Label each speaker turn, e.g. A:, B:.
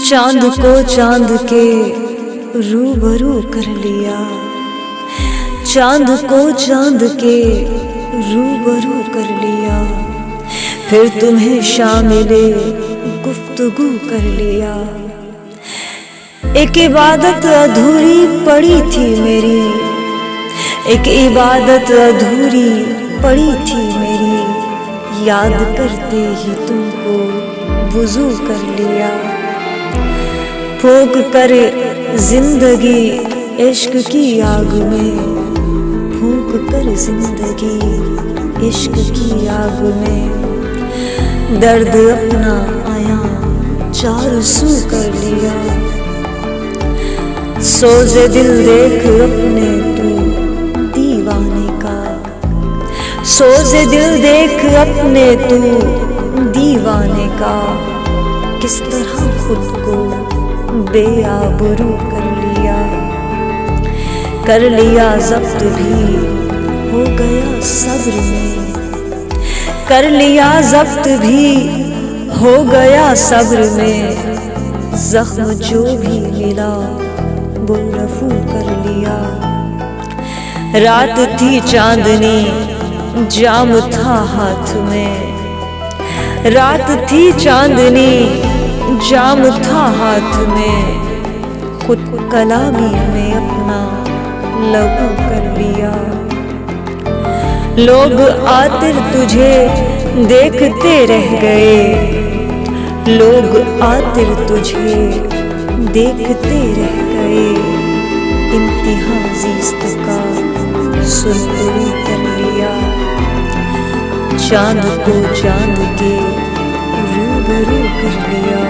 A: चांद को चांद के रूबरू कर लिया, चांद को चांद के रूबरू कर लिया, फिर तुम्हें शामिले गुफ्तगू कर लिया। एक इबादत अधूरी पड़ी थी मेरी, एक इबादत अधूरी पड़ी थी मेरी, याद करते ही तुमको वुज़ू कर लिया। फूंक कर जिंदगी इश्क की आग में, फूंक कर जिंदगी इश्क की आग में, दर्द अपना आया चार सू कर लिया। सोज़े दिल देख अपने तू दीवाने का, सोज़े दिल देख अपने तू दीवाने का, किस तरह खुद को बेआबरू कर लिया ज़ब्त भी हो गया सब्र में, कर लिया ज़ब्त भी हो गया सब्र में, ज़ख्म जो भी मिला वो रफू कर लिया। रात थी चांदनी जाम था हाथ में, रात थी चांदनी जाम था हाथ में, खुद कलामी में अपना लहू कर लिया। लोग आतिर तुझे देखते रह गए, लोग आतिर तुझे देखते रह गए, इंतहा ज़िस्त का सुरखरू कर लिया। चांद को चांद के रूबरू कर लिया।